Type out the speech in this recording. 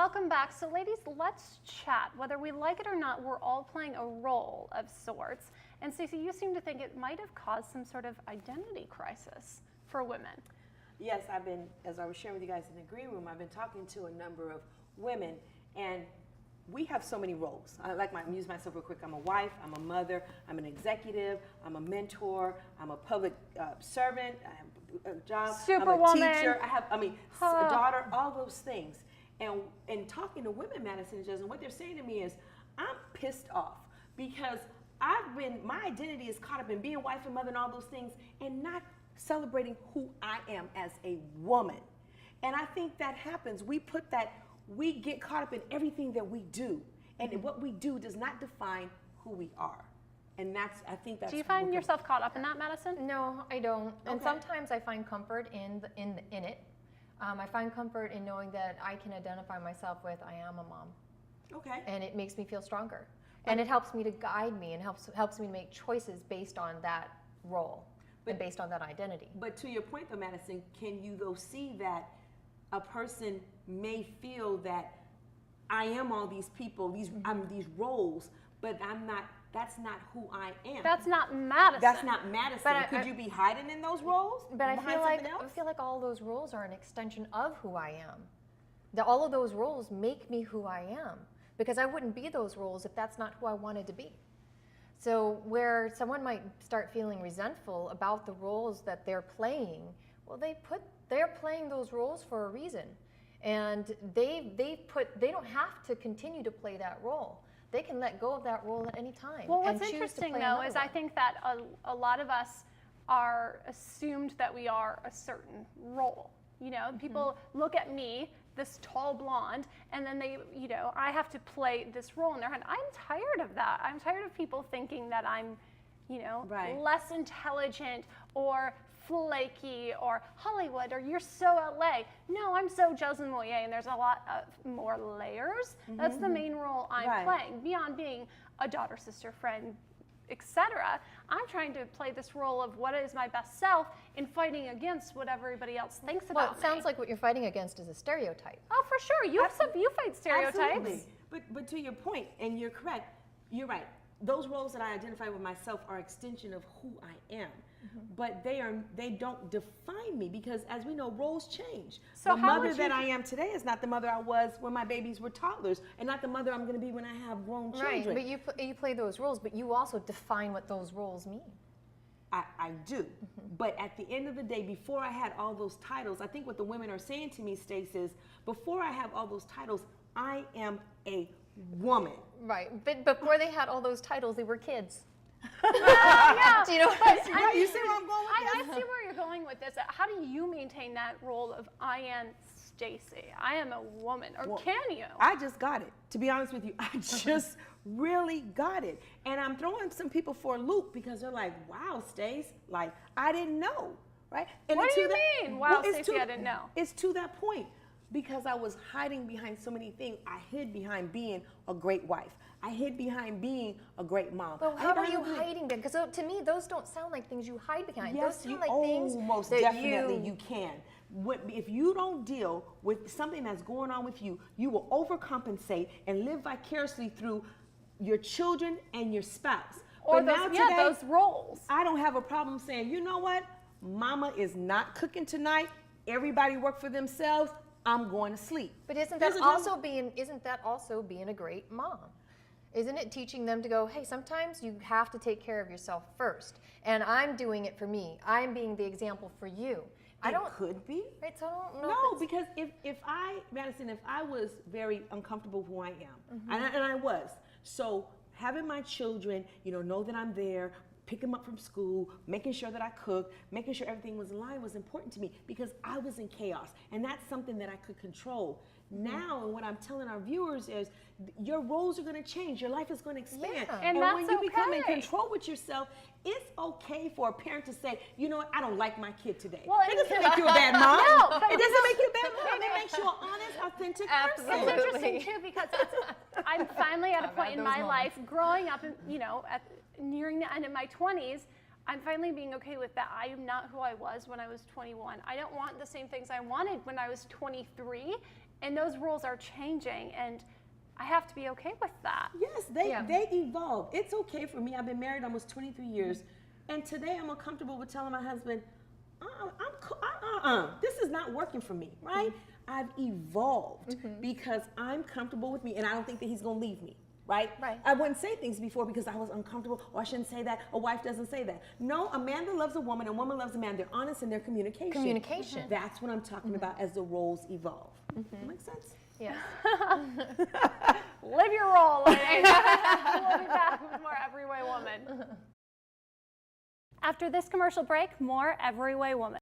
Welcome back. So ladies, let's chat. Whether we like it or not, we're all playing a role of sorts. And Stacey, you seem to think it might have caused some sort of identity crisis for women. Yes, as I was sharing with you guys in the green room, I've been talking to a number of women, and we have so many roles. I use myself real quick. I'm a wife, I'm a mother, I'm an executive, I'm a mentor, I'm a public servant, I have a job, Superwoman. I'm a teacher, a daughter, all those things. And talking to women, Madison and Justin, what they're saying to me is, I'm pissed off because my identity is caught up in being wife and mother and all those things and not celebrating who I am as a woman. And I think that happens. We get caught up in everything that we do. And what we do does not define who we are. And I think that's. Do you find yourself caught up in that, Madison? No, I don't. And Okay. sometimes I find comfort in it. I find comfort in knowing that I can identify myself with I am a mom. Okay. And it makes me feel stronger. And it helps me to guide me and helps me to make choices based on that role and based on that identity. But to your point though, Madison, can you though see that a person may feel that I am all these people, I'm these roles, but that's not who I am. That's not Madison. That's not Madison. But Could you be hiding in those roles? But I behind feel like all those roles are an extension of who I am. All of those roles make me who I am, because I wouldn't be those roles if that's not who I wanted to be. So where someone might start feeling resentful about the roles that they're playing, well, they're playing those roles for a reason, and they don't have to continue to play that role. They can let go of that role at any time. Well, and what's choose to interesting play though another is I one. think that a lot of us are assumed that we are a certain role. You know, people look at me, this tall blonde, and then I have to play this role in their head. I'm tired of that. I'm tired of people thinking that I'm, Right. less intelligent or flaky or Hollywood or you're so LA. No, I'm so Justin Moyer, and there's a lot of more layers. That's the main role I'm Right. playing. Beyond being a daughter, sister, friend, etc. I'm trying to play this role of what is my best self in fighting against what everybody else thinks Well, about it sounds me. like what you're fighting against is a stereotype. Oh, for sure. You fight stereotypes. Absolutely. But to your point, and you're correct, you're right. Those roles that I identify with myself are extension of who I am. But they don't define me, because as we know, roles change. So the how mother would that you I am today is not the mother I was when my babies were toddlers, and not the mother I'm going to be when I have grown children. Right, but you play those roles, but you also define what those roles mean. I do. But at the end of the day, before I had all those titles, I think what the women are saying to me, Stace, is before I have all those titles, I am a woman. Right, but before they had all those titles, they were kids. Yeah. Do you know what I'm saying? You see where I'm going with I this? see where you're going with this. How do you maintain that role of I am Stacey? I am a woman, or can you? I just got it. To be honest with you, I just really got it. And I'm throwing some people for a loop because they're like, wow, Stace, like, I didn't know, right? And What to do you that- mean? Wow, it's Stacey, to- I didn't know. It's to that point. Because I was hiding behind so many things. I hid behind being a great wife. I hid behind being a great mom. But I how hid are you behind being- hiding them? Because to me, those don't sound like things you hide behind. Yes, those sound like things most that definitely you can. If you don't deal with something that's going on with you, you will overcompensate and live vicariously through your children and your spouse. Or But now those, today, those roles. I don't have a problem saying, you know what? Mama is not cooking tonight. Everybody work for themselves. I'm going to sleep. But isn't There's that a also being a great mom? Isn't it teaching them to go, hey, sometimes you have to take care of yourself first, and I'm doing it for me. I'm being the example for you. It could be. Right, so I don't know. No, because if I was very uncomfortable who I am, and I was, so having my children, know that I'm there, pick them up from school, making sure that I cooked, making sure everything was in line was important to me because I was in chaos, and that's something that I could control. Now, what I'm telling our viewers is your roles are going to change. Your life is going to expand. Yeah. And when that's you become in okay. control with yourself, it's okay for a parent to say, you know what, I don't like my kid today. Well, It doesn't make you a bad mom. No, but it doesn't make you a bad mom. It makes you an honest, authentic person. It's Absolutely. interesting too because I'm finally at a I've point had in those my moments. life, growing up, nearing the end of my 20s. I'm finally being okay with that. I am not who I was when I was 21. I don't want the same things I wanted when I was 23. and those rules are changing, and I have to be okay with that. Yes, they evolve. It's okay for me. I've been married almost 23 years, and today I'm uncomfortable with telling my husband, this is not working for me, right? I've evolved because I'm comfortable with me, and I don't think that he's gonna leave me, right? Right. I wouldn't say things before because I was uncomfortable, or I shouldn't say that. A wife doesn't say that. No, a man that loves a woman loves a man. They're honest in their communication. Communication. That's what I'm talking about as the roles evolve. Makes sense? Yes. Live your role, ladies. We'll be back with more Every Way Woman. After this commercial break, more Every Way Woman.